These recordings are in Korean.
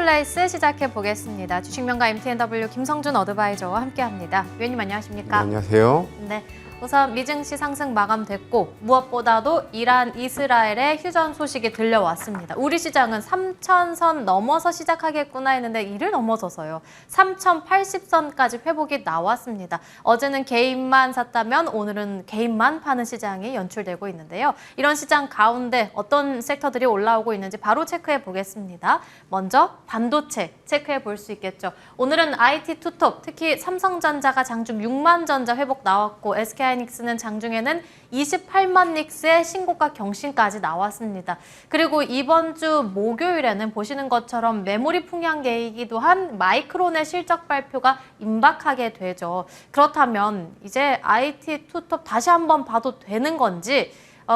마켓플레이스 시작해 보겠습니다. 주식명가 MTNW 김성준 어드바이저와 함께합니다. 위원님 안녕하십니까? 네, 안녕하세요. 네. 우선 미증시 상승 마감됐고 무엇보다도 이란, 이스라엘의 휴전 소식이 들려왔습니다. 우리 시장은 3,000선 넘어서 시작하겠구나 했는데 이를 넘어서서요. 3,080선까지 회복이 나왔습니다. 어제는 개인만 샀다면 오늘은 개인만 파는 시장이 연출되고 있는데요. 이런 시장 가운데 어떤 섹터들이 올라오고 있는지 바로 체크해 보겠습니다. 먼저 반도체 체크해 볼 수 있겠죠. 오늘은 IT 투톱, 특히 삼성전자가 장중 6만 전자 회복 나왔고 SK하이닉스는 장중에는 28만 닉스의 신고가 경신까지 나왔습니다. 그리고 이번 주 목요일에는 보시는 것처럼 메모리 풍향계이기도 한 마이크론의 실적 발표가 임박하게 되죠. 그렇다면 이제 IT 투톱 다시 한번 봐도 되는 건지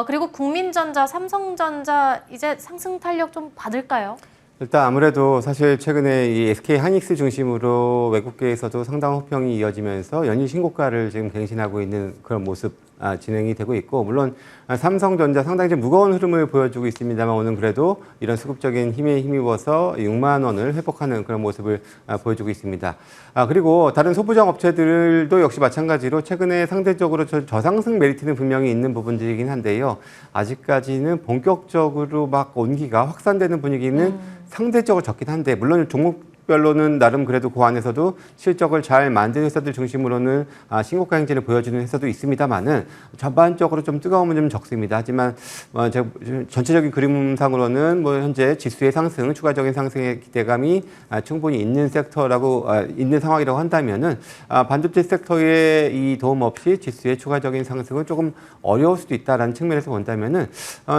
그리고 국민전자, 삼성전자 이제 상승 탄력 좀 받을까요? 일단 아무래도 사실 최근에 이 SK 하이닉스 중심으로 외국계에서도 상당한 호평이 이어지면서 연일 신고가를 지금 갱신하고 있는 그런 모습 진행이 되고 있고, 물론 삼성전자 상당히 좀 무거운 흐름을 보여주고 있습니다만 오늘 그래도 이런 수급적인 힘에 힘입어서 6만 원을 회복하는 그런 모습을 보여주고 있습니다. 그리고 다른 소부장 업체들도 역시 마찬가지로 최근에 상대적으로 저상승 메리트는 분명히 있는 부분들이긴 한데요. 아직까지는 본격적으로 막 온기가 확산되는 분위기는 상대적으로 적긴 한데, 물론 종목별로는 나름 그래도 그 안에서도 실적을 잘 만든 회사들 중심으로는 신고가 행진을 보여주는 회사도 있습니다만은 전반적으로 좀 뜨거움은 좀 적습니다. 하지만 전체적인 그림상으로는 현재 지수의 상승, 추가적인 상승의 기대감이 충분히 있는 섹터라고 있는 상황이라고 한다면은 반도체 섹터의 이 도움 없이 지수의 추가적인 상승은 조금 어려울 수도 있다라는 측면에서 본다면은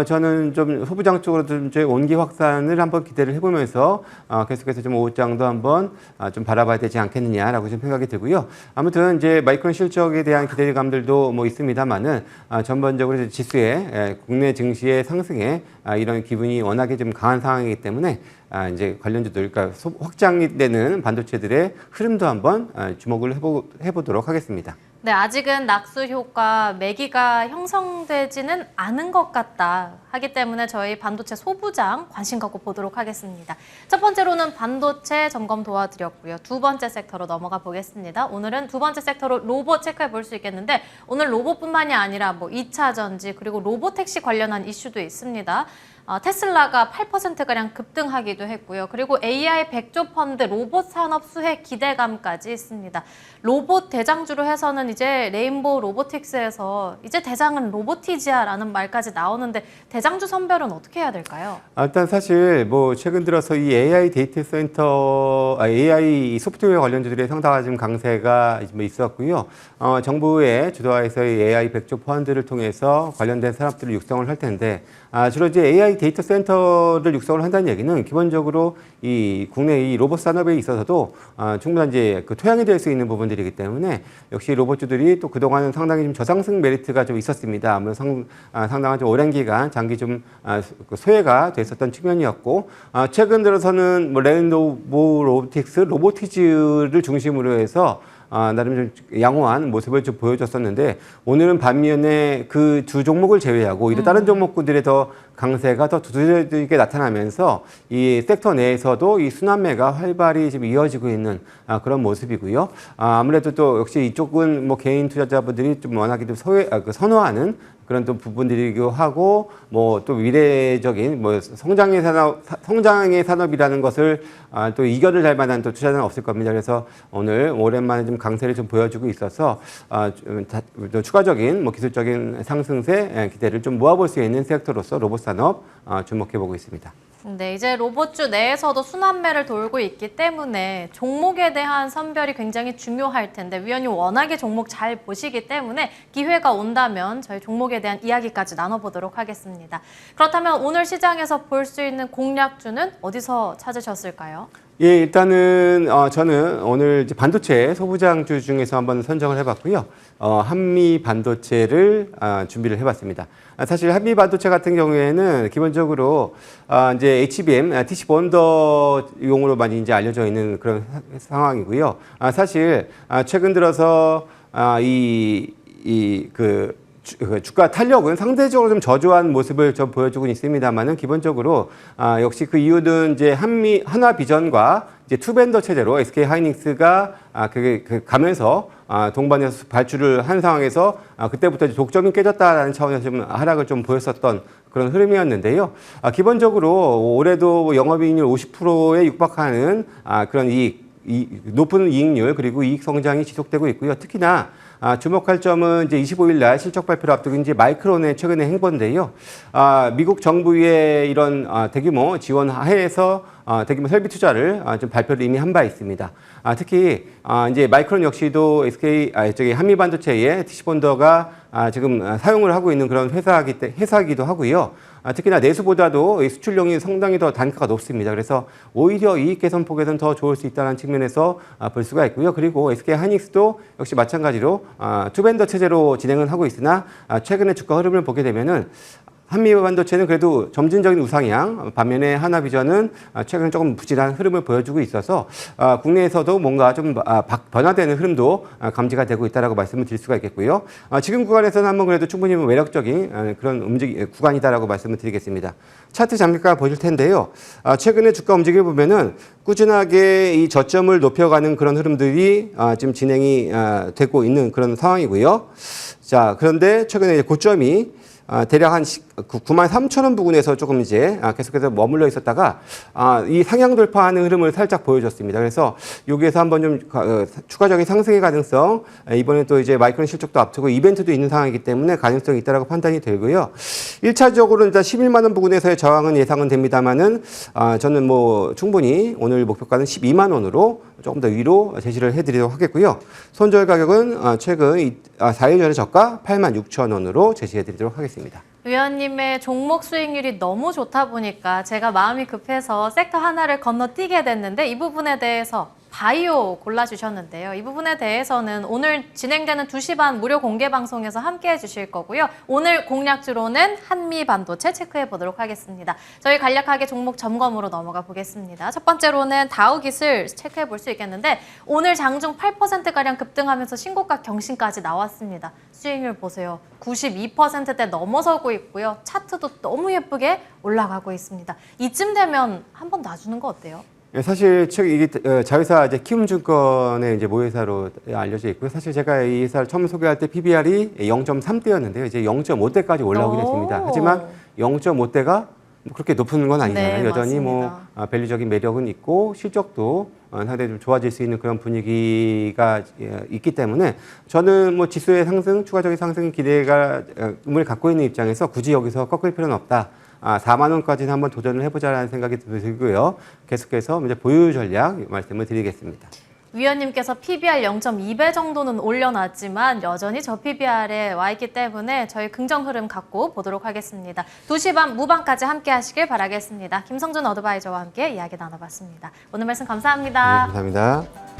저는 좀 소부장 쪽으로 좀 온기 확산을 한번 기대를 해보면서 계속해서 좀 오후장도 한번 좀 바라봐야 되지 않겠느냐라고 좀 생각이 들고요. 아무튼 이제 마이크론 실적에 대한 기대감들도 뭐 있습니다만은 전반적으로 지수의 국내 증시의 상승에 이런 기분이 워낙에 좀 강한 상황이기 때문에 이제 관련주들, 그러니까 확장이 되는 반도체들의 흐름도 한번 주목을 해보도록 하겠습니다. 네, 아직은 낙수 효과, 매기가 형성되지는 않은 것 같다 하기 때문에 저희 반도체 소부장 관심 갖고 보도록 하겠습니다. 첫 번째로는 반도체 점검 도와드렸고요. 두 번째 섹터로 넘어가 보겠습니다. 오늘은 두 번째 섹터로 로봇 체크해 볼 수 있겠는데 오늘 로봇뿐만이 아니라 뭐 2차 전지 그리고 로보택시 관련한 이슈도 있습니다. 테슬라가 8%가량 급등하기도 했고요. 그리고 AI 100조 펀드 로봇 산업 수혜 기대감까지 있습니다. 로봇 대장주로 해서는 이제 레인보우 로보틱스에서 이제 대장은 로보티지아라는 말까지 나오는데 대장주 선별은 어떻게 해야 될까요? 일단 사실 뭐 최근 들어서 이 AI 데이터 센터, AI 소프트웨어 관련주들의 상당한 좀 강세가 있었고요. 정부의 주도하에서의 AI 100조 펀드를 통해서 관련된 산업들을 육성을 할 텐데, 주로 이제 AI 데이터 센터를 육성을 한다는 얘기는 기본적으로 이 국내 이 로봇 산업에 있어서도 충분한 이제 그 토양이 될 수 있는 부분들이기 때문에 역시 로봇주들이 또 그동안은 상당히 좀 저상승 메리트가 좀 있었습니다. 아무래도 상당한 좀 오랜 기간 장기 좀 소외가 됐었던 측면이었고, 최근 들어서는 뭐 레인보우 로보틱스, 로보티즈를 중심으로 해서 나름 좀 양호한 모습을 좀 보여줬었는데, 오늘은 반면에 그 두 종목을 제외하고 오히려 다른 종목군들의 더 강세가 더 두드러지게 나타나면서 이 섹터 내에서도 이 순환매가 활발히 지금 이어지고 있는 그런 모습이고요. 아무래도 또 역시 이쪽은 뭐 개인 투자자분들이 좀 워낙에 좀 선호하는 그런 또 부분들이기도 하고, 뭐 또 미래적인 뭐 성장의 산업이라는 것을 또 이견을 달 만한 또 투자자는 없을 겁니다. 그래서 오늘 오랜만에 좀 강세를 좀 보여주고 있어서 또 추가적인 뭐 기술적인 상승세 기대를 좀 모아볼 수 있는 섹터로서 로봇 산업 주목해 보고 있습니다. 네, 이제 로봇주 내에서도 순환매를 돌고 있기 때문에 종목에 대한 선별이 굉장히 중요할 텐데 위원님 워낙에 종목 잘 보시기 때문에 기회가 온다면 저희 종목에 대한 이야기까지 나눠보도록 하겠습니다. 그렇다면 오늘 시장에서 볼 수 있는 공략주는 어디서 찾으셨을까요? 예, 일단은 저는 오늘 이제 반도체 소부장주 중에서 한번 선정을 해봤고요. 한미 반도체를 준비를 해봤습니다. 사실 한미 반도체 같은 경우에는 기본적으로 이제 HBM, TC 본더용으로 많이 이제 알려져 있는 그런 상황이고요. 사실 최근 들어서 그 주가 탄력은 상대적으로 좀 저조한 모습을 좀 보여주고 있습니다만은 기본적으로 역시 그 이유는 이제 한화 비전과 이제 투벤더 체제로 SK 하이닉스가 가면서 동반해서 발주를 한 상황에서 그때부터 이제 독점이 깨졌다라는 차원에서 좀 하락을 좀 보였었던 그런 흐름이었는데요. 기본적으로 올해도 영업이익률 50%에 육박하는 그런 높은 이익률 그리고 이익 성장이 지속되고 있고요. 특히나 주목할 점은 이제 25일 날 실적 발표를 앞두고 이제 마이크론의 최근의 행보인데요. 미국 정부의 이런 대규모 지원 하에서 대규모 설비 투자를 좀 발표를 이미 한 바 있습니다. 특히 이제 마이크론 역시도 한미 반도체의 TC본더가 지금 사용을 하고 있는 그런 회사이기도 하고요. 특히나 내수보다도 수출용이 상당히 더 단가가 높습니다. 그래서 오히려 이익 개선 폭에서는 더 좋을 수 있다는 측면에서 볼 수가 있고요. 그리고 SK 하이닉스도 역시 마찬가지로 투벤더 체제로 진행을 하고 있으나 최근의 주가 흐름을 보게 되면은 한미 반도체는 그래도 점진적인 우상향, 반면에 하나비전은 최근 조금 부진한 흐름을 보여주고 있어서 국내에서도 뭔가 좀 변화되는 흐름도 감지가 되고 있다라고 말씀을 드릴 수가 있겠고요. 지금 구간에서는 한번 그래도 충분히 매력적인 그런 구간이다라고 말씀을 드리겠습니다. 차트 잠깐 보실 텐데요. 최근에 주가 움직임을 보면은 꾸준하게 이 저점을 높여가는 그런 흐름들이 지금 진행이 되고 있는 그런 상황이고요. 자, 그런데 최근에 이제 고점이 대략 한 93,000원 부근에서 조금 이제 계속해서 머물러 있었다가 이 상향 돌파하는 흐름을 살짝 보여줬습니다. 그래서 여기에서 한번 좀 추가적인 상승의 가능성, 이번에 또 이제 마이크론 실적도 앞두고 이벤트도 있는 상황이기 때문에 가능성이 있다라고 판단이 되고요. 1차적으로 일단 11만 원 부근에서의 저항은 예상은 됩니다만은 저는 뭐 충분히 오늘 목표가는 12만 원으로 조금 더 위로 제시를 해드리도록 하겠고요. 손절 가격은 최근 4일 전에 저가 86,000원으로 제시해드리도록 하겠습니다. 위원님의 종목 수익률이 너무 좋다 보니까 제가 마음이 급해서 섹터 하나를 건너뛰게 됐는데 이 부분에 대해서 바이오 골라주셨는데요. 이 부분에 대해서는 오늘 진행되는 2시 반 무료 공개 방송에서 함께 해주실 거고요. 오늘 공략주로는 한미반도체 체크해 보도록 하겠습니다. 저희 간략하게 종목 점검으로 넘어가 보겠습니다. 첫 번째로는 다우깃을 체크해 볼 수 있겠는데 오늘 장중 8%가량 급등하면서 신고가 경신까지 나왔습니다. 수익률 보세요. 92%대 넘어서고 있고요. 차트도 너무 예쁘게 올라가고 있습니다. 이쯤 되면 한번 놔주는 거 어때요? 사실 이게 자회사 이제 키움증권의 이제 모회사로 알려져 있고요. 사실 제가 이 회사를 처음 소개할 때 PBR이 0.3대였는데요. 이제 0.5대까지 올라오긴 했습니다. 하지만 0.5대가 그렇게 높은 건 아니잖아요. 네, 여전히 맞습니다. 뭐 밸류적인 매력은 있고 실적도 상당히 좀 좋아질 수 있는 그런 분위기가 있기 때문에 저는 뭐 지수의 상승, 추가적인 상승 기대감을 갖고 있는 입장에서 굳이 여기서 꺾을 필요는 없다. 4만 원까지는 한번 도전을 해보자라는 생각이 들고요. 계속해서 이제 보유 전략 말씀을 드리겠습니다. 위원님께서 PBR 0.2배 정도는 올려놨지만 여전히 저 PBR에 와 있기 때문에 저희 긍정 흐름 갖고 보도록 하겠습니다. 2시 반 무반까지 함께 하시길 바라겠습니다. 김성준 어드바이저와 함께 이야기 나눠봤습니다. 오늘 말씀 감사합니다. 네, 감사합니다.